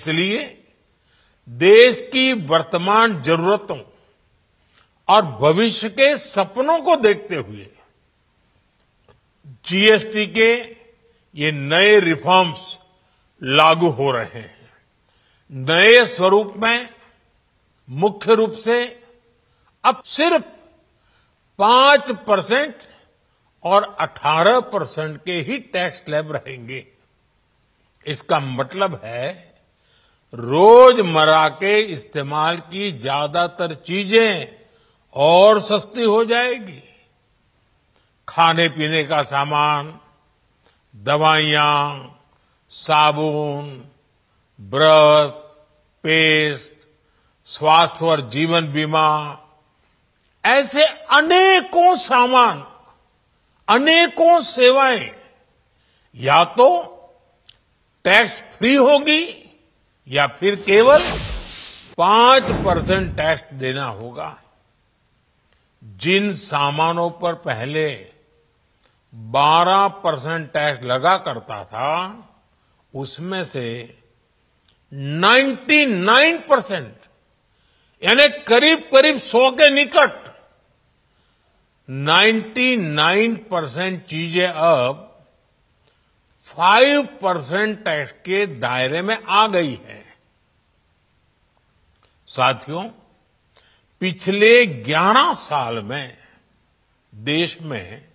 इसलिए देश की वर्तमान जरूरतों और भविष्य के सपनों को देखते हुए जीएसटी के ये नए रिफॉर्म्स लागू हो रहे हैं। नए स्वरूप में मुख्य रूप से अब सिर्फ 5% और 18% के ही टैक्स स्लैब रहेंगे। इसका मतलब है रोजमर्रा के इस्तेमाल की ज्यादातर चीजें और सस्ती हो जाएगी। खाने पीने का सामान, दवाइयां, साबुन, ब्रश, पेस्ट, स्वास्थ्य और जीवन बीमा, ऐसे अनेकों सामान, अनेकों सेवाएं या तो टैक्स फ्री होगी या फिर केवल 5% टैक्स देना होगा। जिन सामानों पर पहले 12% टैक्स लगा करता था, उसमें से 99% यानी करीब करीब 100 के निकट 99% चीजें अब 5% टैक्स के दायरे में आ गई है। साथियों, पिछले 11 साल में देश में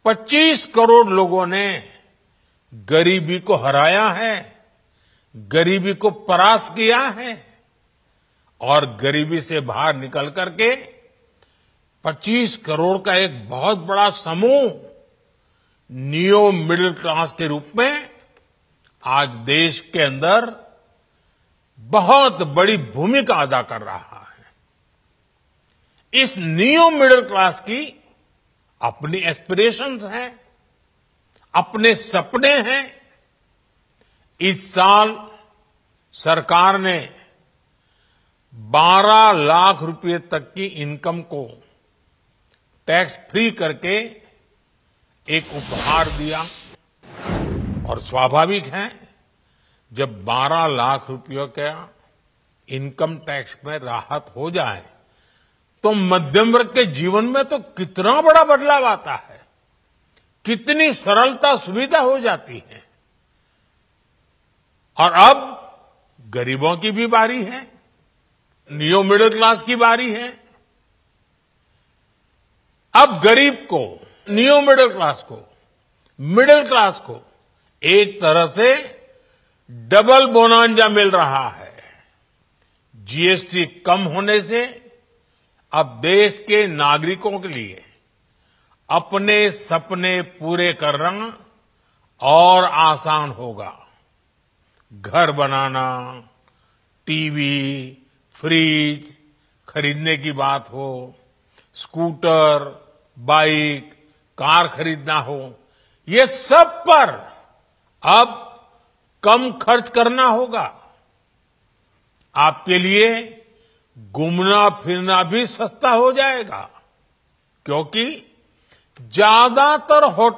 25 करोड़ लोगों ने गरीबी को हराया है, गरीबी को परास्त किया है और गरीबी से बाहर निकल करके 25 करोड़ का एक बहुत बड़ा समूह नियो मिडिल क्लास के रूप में आज देश के अंदर बहुत बड़ी भूमिका अदा कर रहा है। इस नियो मिडिल क्लास की अपनी एस्पिरेशंस हैं, अपने सपने हैं। इस साल सरकार ने 12 लाख रुपए तक की इनकम को टैक्स फ्री करके एक उपहार दिया और स्वाभाविक है जब 12 लाख रुपयों का इनकम टैक्स में राहत हो जाए तो मध्यम वर्ग के जीवन में तो कितना बड़ा बदलाव आता है, कितनी सरलता सुविधा हो जाती है। और अब गरीबों की भी बारी है, नियो मिडिल क्लास की बारी है। अब गरीब को, नियो मिडिल क्लास को एक तरह से डबल बोनांजा मिल रहा है। जीएसटी कम होने से अब देश के नागरिकों के लिए अपने सपने पूरे करना और आसान होगा। घर बनाना, टीवी, फ्रिज खरीदने की बात हो, स्कूटर, बाइक, कार खरीदना हो, ये सब पर अब कम खर्च करना होगा। आपके लिए घूमना फिरना भी सस्ता हो जाएगा, क्योंकि ज्यादातर होटल